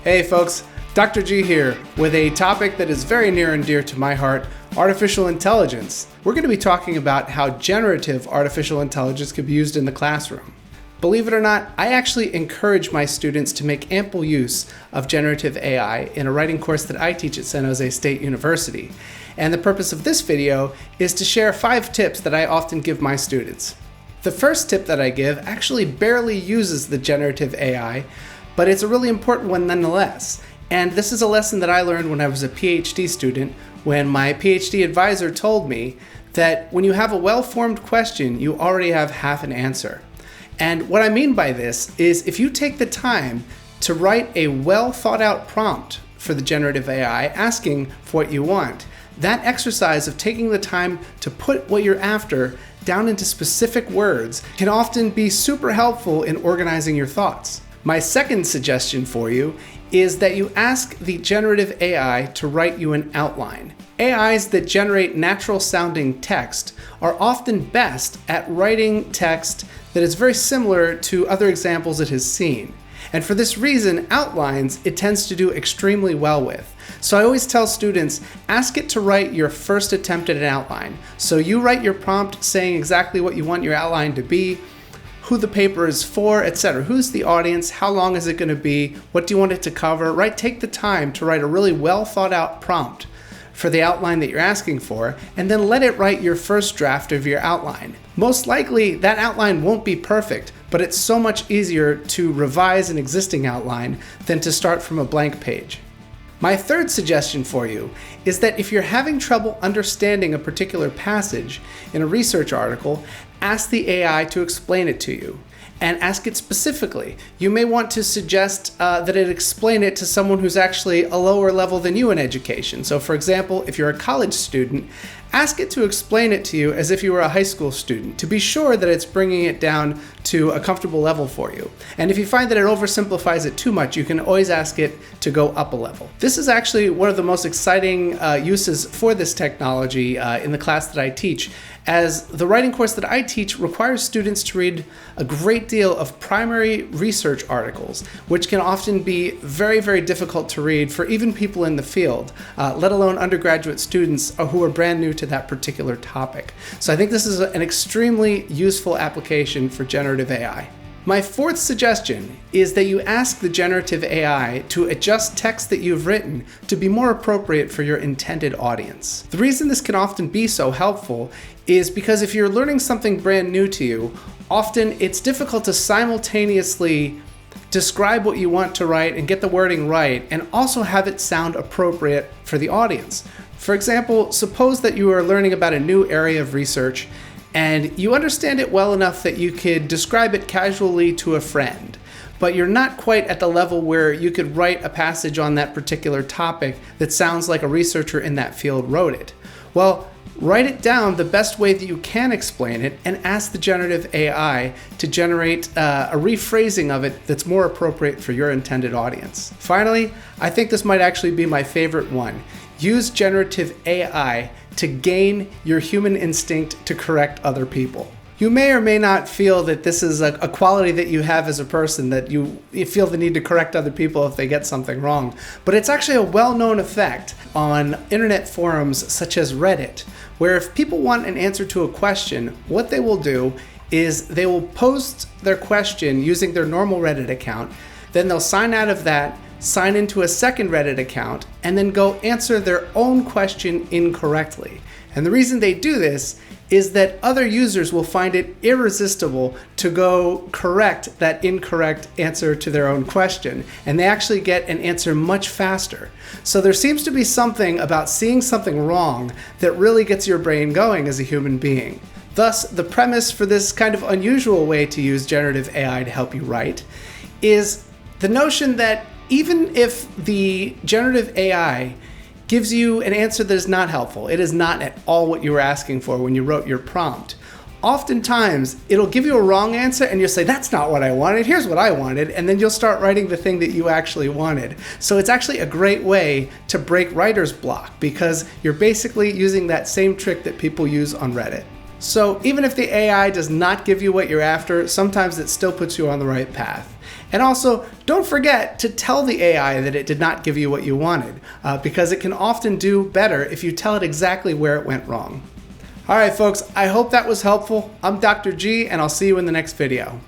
Hey folks, Dr. G here with a topic that is very near and dear to my heart, artificial intelligence. We're going to be talking about how generative artificial intelligence can be used in the classroom. Believe it or not, I actually encourage my students to make ample use of generative AI in a writing course that I teach at San Jose State University. And the purpose of this video is to share 5 tips that I often give my students. The first tip that I give actually barely uses the generative AI, but it's a really important one nonetheless. And this is a lesson that I learned when I was a PhD student, when my PhD advisor told me that when you have a well-formed question, you already have half an answer. And what I mean by this is if you take the time to write a well-thought-out prompt for the generative AI asking for what you want, that exercise of taking the time to put what you're after down into specific words can often be super helpful in organizing your thoughts. My second suggestion for you is that you ask the generative AI to write you an outline. AIs that generate natural sounding text are often best at writing text that is very similar to other examples it has seen. And for this reason, outlines it tends to do extremely well with. So I always tell students, ask it to write your first attempt at an outline. So you write your prompt saying exactly what you want your outline to be, who the paper is for, etc. Who's the audience? How long is it going to be? What do you want it to cover? Right? Take the time to write a really well thought out prompt for the outline that you're asking for, and then let it write your first draft of your outline. Most likely that outline won't be perfect, but it's so much easier to revise an existing outline than to start from a blank page. My third suggestion for you is that if you're having trouble understanding a particular passage in a research article, ask the AI to explain it to you, and ask it specifically. You may want to suggest that it explain it to someone who's actually a lower level than you in education. So for example, if you're a college student, ask it to explain it to you as if you were a high school student, to be sure that it's bringing it down to a comfortable level for you. And if you find that it oversimplifies it too much, you can always ask it to go up a level. This is actually one of the most exciting uses for this technology in the class that I teach, as the writing course that I teach requires students to read a great deal of primary research articles, which can often be very, very difficult to read for even people in the field, let alone undergraduate students who are brand new to that particular topic. So I think this is an extremely useful application for generative AI. My fourth suggestion is that you ask the generative AI to adjust text that you've written to be more appropriate for your intended audience. The reason this can often be so helpful is because if you're learning something brand new to you, often it's difficult to simultaneously describe what you want to write and get the wording right, and also have it sound appropriate for the audience. For example, suppose that you are learning about a new area of research and you understand it well enough that you could describe it casually to a friend, but you're not quite at the level where you could write a passage on that particular topic that sounds like a researcher in that field wrote it. Well, write it down the best way that you can explain it and ask the generative AI to generate a rephrasing of it that's more appropriate for your intended audience. Finally, I think this might actually be my favorite one. Use generative AI to gain your human instinct to correct other people. You may or may not feel that this is a quality that you have as a person, that you feel the need to correct other people if they get something wrong. But it's actually a well-known effect on internet forums such as Reddit, where if people want an answer to a question, what they will do is they will post their question using their normal Reddit account, then they'll sign out of that, sign into a second Reddit account, and then go answer their own question incorrectly. And the reason they do this is that other users will find it irresistible to go correct that incorrect answer to their own question, and they actually get an answer much faster. So there seems to be something about seeing something wrong that really gets your brain going as a human being. Thus, the premise for this kind of unusual way to use generative AI to help you write is the notion that even if the generative AI gives you an answer that is not helpful, it is not at all what you were asking for when you wrote your prompt, oftentimes it'll give you a wrong answer and you'll say, that's not what I wanted, here's what I wanted, and then you'll start writing the thing that you actually wanted. So it's actually a great way to break writer's block, because you're basically using that same trick that people use on Reddit. So even if the AI does not give you what you're after, sometimes it still puts you on the right path. And also, don't forget to tell the AI that it did not give you what you wanted, because it can often do better if you tell it exactly where it went wrong. All right, folks, I hope that was helpful. I'm Dr. G, and I'll see you in the next video.